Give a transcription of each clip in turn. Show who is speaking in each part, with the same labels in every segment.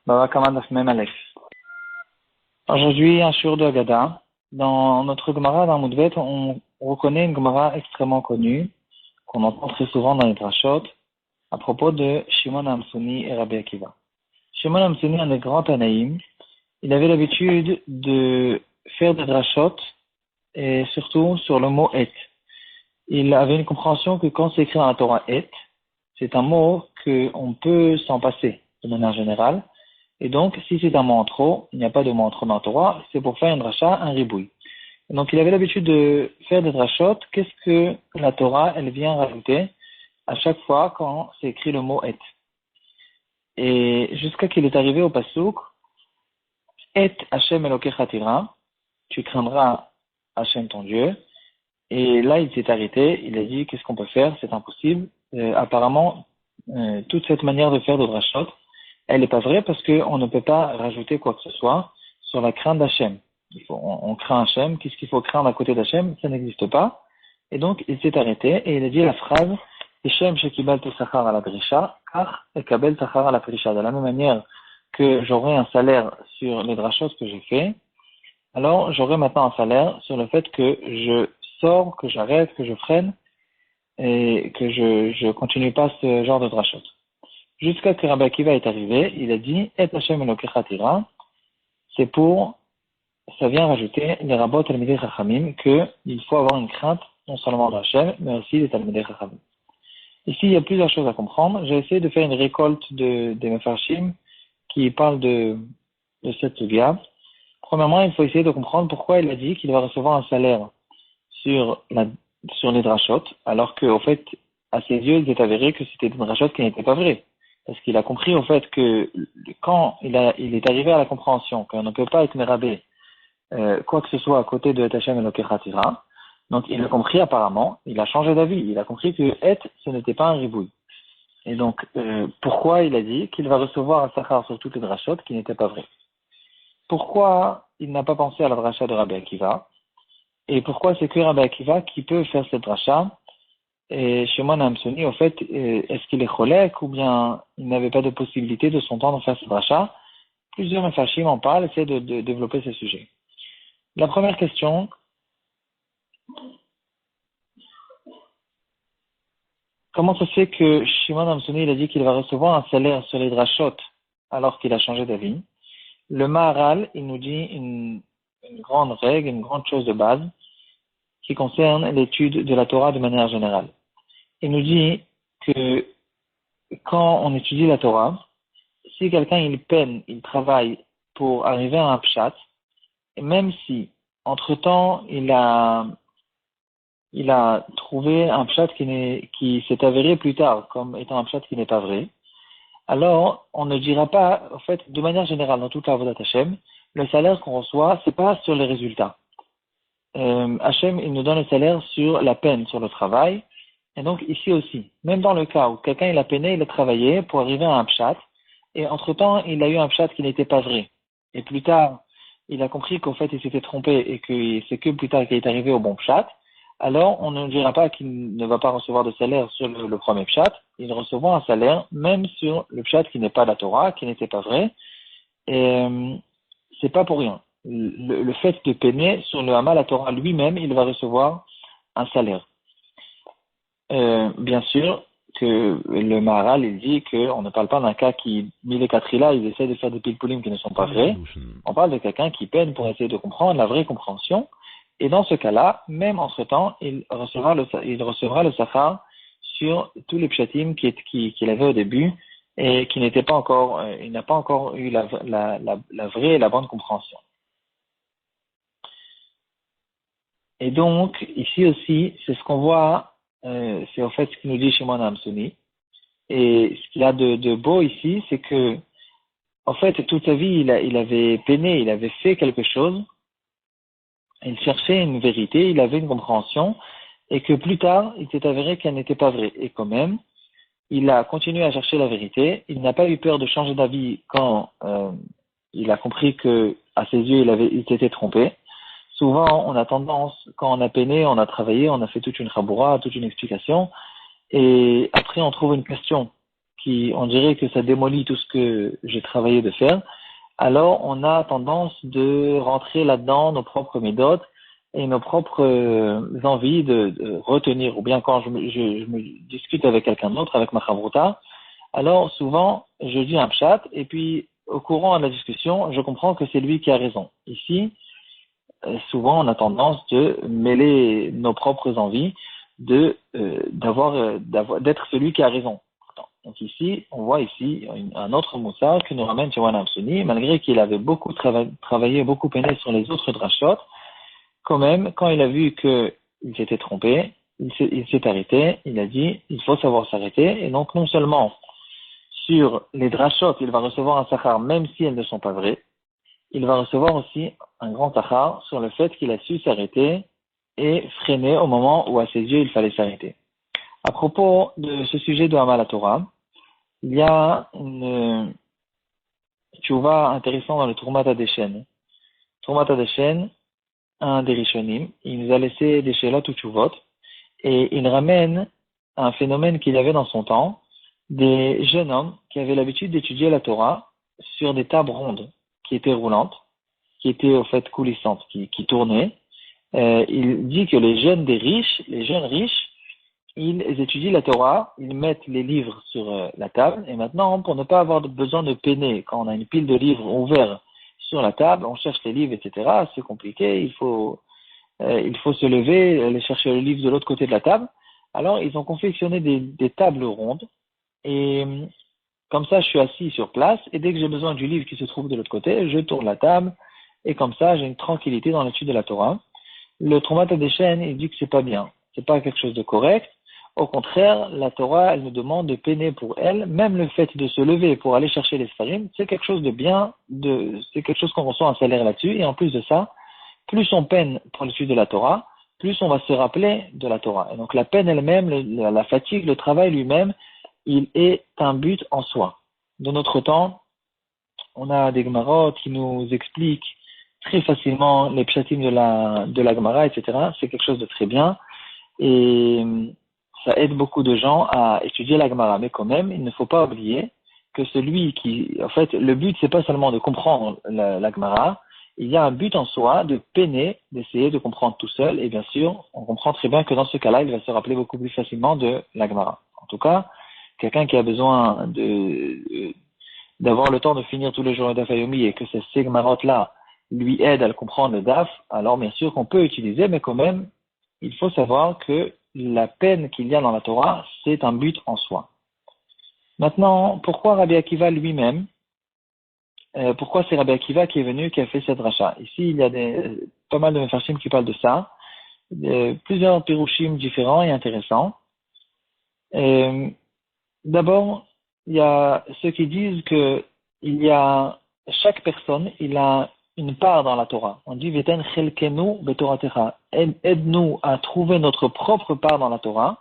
Speaker 1: Baba Kama Daf Mem Aleph. Aujourd'hui, un shiur de Haggadah. Dans notre Gemara d'Amud Bet, on reconnaît une Gemara extrêmement connue, qu'on entend très souvent dans les drashot, à propos de Shimon Hamsoni et Rabbi Akiva. Shimon Hamsoni, un des grands Tanaïm, il avait l'habitude de faire des drashot, et surtout sur le mot et. Il avait une compréhension que quand c'est écrit dans la Torah et, c'est un mot qu'on peut s'en passer de manière générale. Et donc, si c'est un mot en trop, il n'y a pas de mot en trop dans la Torah, c'est pour faire une dracha, un riboui. Et donc, il avait l'habitude de faire des drachot. Qu'est-ce que la Torah, elle vient rajouter à chaque fois quand c'est écrit le mot et. Et jusqu'à qu'il est arrivé au pasuk, et Hashem Elokecha tira, tu craindras Hashem ton Dieu. Et là, il s'est arrêté, il a dit, qu'est-ce qu'on peut faire? C'est impossible. Apparemment, toute cette manière de faire de drachot, elle n'est pas vraie parce qu'on ne peut pas rajouter quoi que ce soit sur la crainte d'Hachem. On craint Hachem. Qu'est-ce qu'il faut craindre à côté d'Hachem? Ça n'existe pas. Et donc, il s'est arrêté et il a dit la phrase Hachem shekibal tesachar à la drisha, kach ekabel tachar à la prisha. De la même manière que j'aurai un salaire sur les drachot que j'ai fait, alors j'aurai maintenant un salaire sur le fait que je sors, que j'arrête, que je freine et que je continue pas ce genre de drachot. Jusqu'à ce que Rabbi Akiva est arrivé, il a dit Et Hashem Elokecha tira, ça vient rajouter les rabot Talmidei Chachamim qu'il faut avoir une crainte non seulement d'Hachem, mais aussi des Talmidei Chachamim. Ici, il y a plusieurs choses à comprendre. J'ai essayé de faire une récolte des Mefarshim qui parlent de cette sugya. Premièrement, il faut essayer de comprendre pourquoi il a dit qu'il va recevoir un salaire sur les drachot, alors qu'au fait, à ses yeux, il est avéré que c'était des drachot qui n'étaient pas vraies. Parce qu'il a compris au fait que quand il est arrivé à la compréhension qu'on ne peut pas être mérabé quoi que ce soit à côté de Hashem Elokecha tira, donc il a compris apparemment, il a changé d'avis, il a compris que et ce n'était pas un riboui. Et donc pourquoi il a dit qu'il va recevoir un sachar sur toutes les drachot qui n'étaient pas vraies? Pourquoi il n'a pas pensé à la dracha de Rabbi Akiva? Et pourquoi c'est que Rabbi Akiva qui peut faire cette dracha? Et Shimon Hamsoni, au fait, est-ce qu'il est cholek ou bien il n'avait pas de possibilité de son temps de faire ce rachat? Plusieurs Mefashim en parlent, essaient de développer ce sujet. La première question, comment ça se fait que Shimon Hamsoni il a dit qu'il va recevoir un salaire sur les drachot alors qu'il a changé d'avis? Le Maharal, il nous dit une grande règle, une grande chose de base qui concerne l'étude de la Torah de manière générale. Il nous dit que quand on étudie la Torah, si quelqu'un il peine, il travaille pour arriver à un pshat, et même si entre-temps il a trouvé un pshat qui s'est avéré plus tard comme étant un pshat qui n'est pas vrai, alors on ne dira pas, en fait, de manière générale dans toute la Avodat Hashem, le salaire qu'on reçoit, c'est pas sur les résultats. Hashem, il nous donne le salaire sur la peine, sur le travail. Et donc, ici aussi, même dans le cas où quelqu'un, il a peiné, il a travaillé pour arriver à un pshat, et entre-temps, il a eu un pshat qui n'était pas vrai. Et plus tard, il a compris qu'au fait, il s'était trompé et que c'est que plus tard qu'il est arrivé au bon pshat, alors on ne dira pas qu'il ne va pas recevoir de salaire sur le premier pshat, il recevra un salaire même sur le pshat qui n'est pas la Torah, qui n'était pas vrai, et c'est pas pour rien. Le fait de peiner sur le Hama, la Torah lui-même, il va recevoir un salaire. Bien sûr que le Maharal, il dit qu'on ne parle pas d'un cas qui, mille et quatre là, ils essaient de faire des pilpoulim qui ne sont pas vrais. On parle de quelqu'un qui peine pour essayer de comprendre la vraie compréhension. Et dans ce cas-là, même entre-temps, il recevra le sachar sur tous les pshatim qu'il avait au début et qui n'étaient pas encore, il n'a pas encore eu la vraie et la bonne compréhension. Et donc, ici aussi, c'est ce qu'on voit, c'est en fait ce qu'il nous dit Shimon Hamsoni. Et ce qu'il y a de beau ici, c'est que, en fait, toute sa vie, il avait peiné, il avait fait quelque chose, il cherchait une vérité, il avait une compréhension, et que plus tard, il s'est avéré qu'elle n'était pas vraie. Et quand même, il a continué à chercher la vérité, il n'a pas eu peur de changer d'avis quand il a compris que, à ses yeux, il s'était trompé. Souvent, on a tendance, quand on a peiné, on a travaillé, on a fait toute une chaboura, toute une explication, et après on trouve une question si on dirait que ça démolit tout ce que j'ai travaillé de faire, alors on a tendance de rentrer là-dedans nos propres méthodes et nos propres envies de retenir. Ou bien quand je me discute avec quelqu'un d'autre, avec ma chavruta, alors souvent je dis un pshat et puis au courant de la discussion, je comprends que c'est lui qui a raison. Ici, souvent on a tendance de mêler nos propres envies, d'être celui qui a raison. Donc ici, on voit ici un autre moussard qui nous ramène chez Wanam Suni, malgré qu'il avait beaucoup travaillé, beaucoup peiné sur les autres drashot, quand même, quand il a vu qu'il s'était trompé, il s'est arrêté, il a dit, il faut savoir s'arrêter, et donc non seulement sur les drashot, il va recevoir un sachar, même si elles ne sont pas vraies, il va recevoir aussi un grand sachar sur le fait qu'il a su s'arrêter et freiner au moment où à ses yeux il fallait s'arrêter. À propos de ce sujet de Hamal Torah, il y a une tchouva intéressante dans le Troumat Adeshen. Troumat Adeshen, un des Rishonim, il nous a laissé des Shelot ou Tchouvot, et il ramène un phénomène qu'il y avait dans son temps, des jeunes hommes qui avaient l'habitude d'étudier la Torah sur des tables rondes, qui étaient roulantes, qui étaient au fait coulissantes, qui tournaient. Il dit que les jeunes riches, ils étudient la Torah, ils mettent les livres sur la table, et maintenant, pour ne pas avoir besoin de peiner, quand on a une pile de livres ouverts sur la table, on cherche les livres, etc., c'est compliqué, il faut se lever, aller chercher le livre de l'autre côté de la table. Alors, ils ont confectionné des tables rondes, et comme ça, je suis assis sur place, et dès que j'ai besoin du livre qui se trouve de l'autre côté, je tourne la table, et comme ça, j'ai une tranquillité dans l'étude de la Torah. Le Troumat Adeshen, il dit que c'est pas bien, c'est pas quelque chose de correct. Au contraire, la Torah, elle nous demande de peiner pour elle. Même le fait de se lever pour aller chercher les sfarim, c'est quelque chose de bien, c'est quelque chose qu'on reçoit un salaire là-dessus. Et en plus de ça, plus on peine pour l'étude de la Torah, plus on va se rappeler de la Torah. Et donc la peine elle-même, la fatigue, le travail lui-même, il est un but en soi. De notre temps, on a des Gemarot qui nous expliquent très facilement les pshatim de la Gemara, etc. C'est quelque chose de très bien. Et ça aide beaucoup de gens à étudier la Gemara. Mais quand même, il ne faut pas oublier que en fait, le but, c'est pas seulement de comprendre la Gemara. Il y a un but en soi de peiner, d'essayer de comprendre tout seul. Et bien sûr, on comprend très bien que dans ce cas-là, il va se rappeler beaucoup plus facilement de la Gemara. En tout cas, quelqu'un qui a besoin d'avoir le temps de finir tous les jours le Daf Yomi et que ces Gemarot-là lui aident à le comprendre le Daf, alors bien sûr qu'on peut utiliser, mais quand même, il faut savoir que la peine qu'il y a dans la Torah, c'est un but en soi. Maintenant, pourquoi Rabbi Akiva lui-même, pourquoi c'est Rabbi Akiva qui est venu, qui a fait cette rachat? Ici, il y a pas mal de mefarshim qui parlent de ça, plusieurs pirushim différents et intéressants. D'abord, il y a ceux qui disent que chaque personne, il a une part dans la Torah. On dit, Veten chelkenu betoratecha. Aide-nous à trouver notre propre part dans la Torah.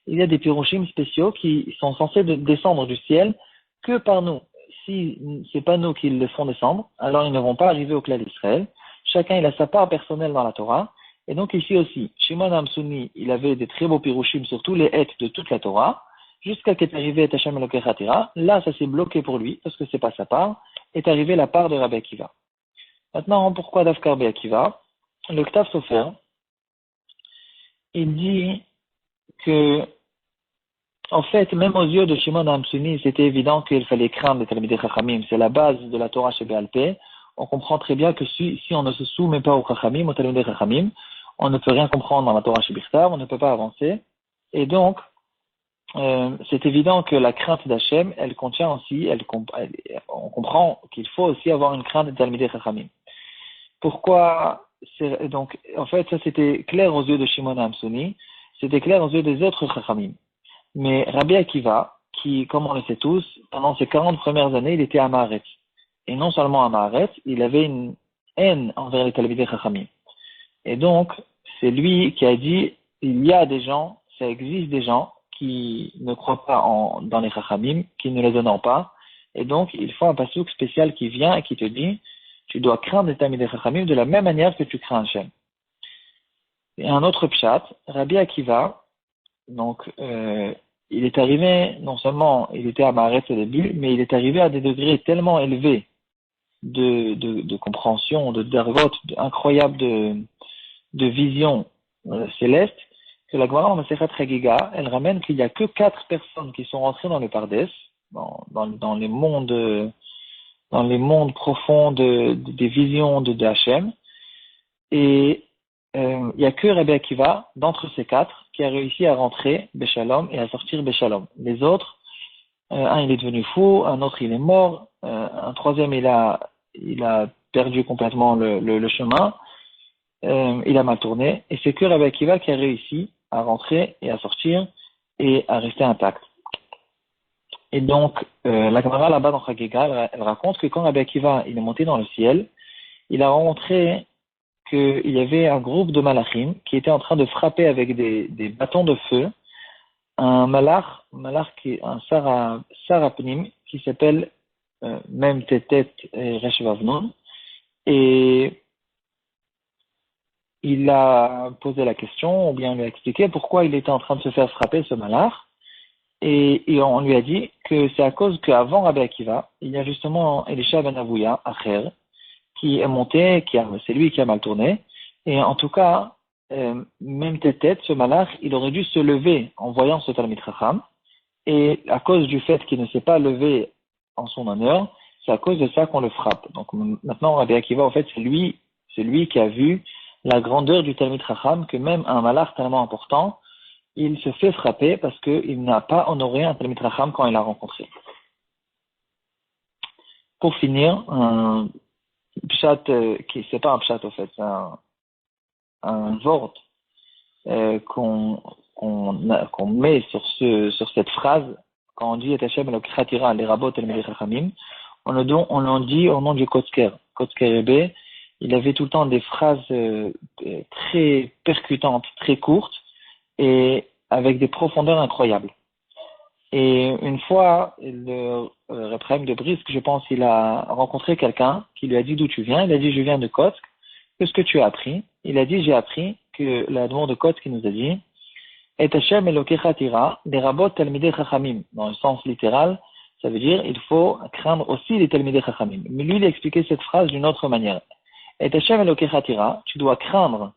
Speaker 1: Il y a des pirushim spéciaux qui sont censés descendre du ciel que par nous. Si c'est pas nous qui le font descendre, alors ils ne vont pas arriver au clan d'Israël. Chacun, il a sa part personnelle dans la Torah. Et donc ici aussi, Shimon Hamsuni, il avait des très beaux pirushim sur tous les hêtes de toute la Torah, jusqu'à qu'est arrivé Hashem Elokecha Hatira. Là, ça s'est bloqué pour lui, parce que c'est pas sa part, est arrivé la part de Rabbi Akiva. Maintenant, pourquoi Dafka Rabbi Akiva? Le Ktav Sofer, il dit que, en fait, même aux yeux de Shimon Hamsuni, c'était évident qu'il fallait craindre les Talmidei Chachamim. C'est la base de la Torah chez Béal Pé. On comprend très bien que si on ne se soumet pas aux Chachamim, aux Talmidei Chachamim, on ne peut rien comprendre dans la Torah chez Birtav, on ne peut pas avancer. Et donc, c'est évident que la crainte d'Hachem, elle contient aussi, on comprend qu'il faut aussi avoir une crainte de Talmidei Chachamim. Pourquoi donc, en fait, ça c'était clair aux yeux de Shimon Hamsuni, c'était clair aux yeux des autres Chachamim. Mais Rabbi Akiva, qui, comme on le sait tous, pendant ses 40 premières années, il était à Maaretz. Et non seulement à Maaretz, il avait une haine envers les Talmidei Chachamim. Et donc, c'est lui qui a dit, il y a des gens, ça existe des gens qui ne croient pas dans les Chachamim, qui ne les honorent pas. Et donc, il faut un passouk spécial qui vient et qui te dit, tu dois craindre les Talmidei Chachamim de la même manière que tu crains Hachem. Et un autre pshat, Rabbi Akiva, donc, il est arrivé, non seulement il était à Maaretz au début, mais il est arrivé à des degrés tellement élevés de compréhension, de dargot, incroyable de vision céleste, que la Gemara en Masechet Chagiga, elle ramène qu'il n'y a que 4 personnes qui sont rentrées dans le Pardes, dans les mondes profonds des visions de Hachem, et il n'y a que Rabbi Akiva, d'entre ces 4, qui a réussi à rentrer Béchalom et à sortir Béchalom. Les autres, un il est devenu fou, un autre il est mort, un troisième il a perdu complètement le chemin, il a mal tourné, et c'est que Rabbi Akiva qui a réussi à rentrer et à sortir et à rester intact. Et donc, la Gemara là-bas dans Chagiga, elle raconte que quand Rabbi Akiva il est monté dans le ciel, il a rencontré qu'il y avait un groupe de malachim qui était en train de frapper avec des bâtons de feu un malach qui est un sarapnim qui s'appelle Mem Tetet Resh Vav Nun, et il a posé la question, ou bien lui a expliqué pourquoi il était en train de se faire frapper ce malach, et on lui a dit que c'est à cause qu'avant Rabbi Akiva, il y a justement Elisha ben Avouya, Acher, qui est monté, c'est lui qui a mal tourné, et en tout cas, même tête, ce malach, il aurait dû se lever en voyant ce Talmid Chacham, et à cause du fait qu'il ne s'est pas levé en son honneur, c'est à cause de ça qu'on le frappe. Donc maintenant, Rabbi Akiva, en fait, c'est lui qui a vu la grandeur du Talmid Chacham, que même un malach tellement important, il se fait frapper parce qu'il n'a pas honoré un Talmid Chacham quand il l'a rencontré. Pour finir, un pshat, qui c'est pas un pshat au fait, c'est un vort qu'on met sur cette phrase quand on dit et Hashem el khatira les rabot el chachamim, on en dit au nom du Kotzker Rebbe. Il avait tout le temps des phrases très percutantes, très courtes et avec des profondeurs incroyables. Et une fois, le Reprem de Brisk, je pense, il a rencontré quelqu'un qui lui a dit d'où tu viens. Il a dit je viens de Kotsk. Qu'est-ce que tu as appris? Il a dit j'ai appris que l'admon de Kotsk qui nous a dit et Hashem Elokecha tira des rabot talmidei chachamim. Dans le sens littéral, ça veut dire il faut craindre aussi les talmidei chachamim. Mais lui, il a expliqué cette phrase d'une autre manière. Et Hashem Elokecha tira, tu dois craindre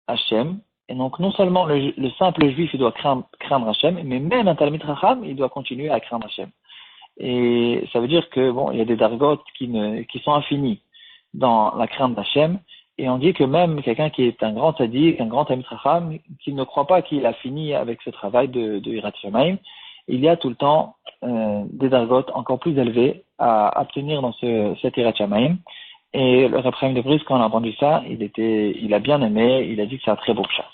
Speaker 1: Hashem. Et donc, non seulement le simple juif, il doit craindre Hashem, mais même un Talmid Chacham, il doit continuer à craindre Hashem. Et ça veut dire que, bon, il y a des dargotes qui sont infinies dans la crainte d'Hashem. Et on dit que même quelqu'un qui est un grand tzaddik, un grand Talmid Chacham, qui ne croit pas qu'il a fini avec ce travail de Yirat Shamayim, il y a tout le temps des dargotes encore plus élevées à obtenir dans cet Yirat Shamayim. Et le Reprem de Brisk, quand on a entendu ça, il a bien aimé, il a dit que c'est un très beau pshat.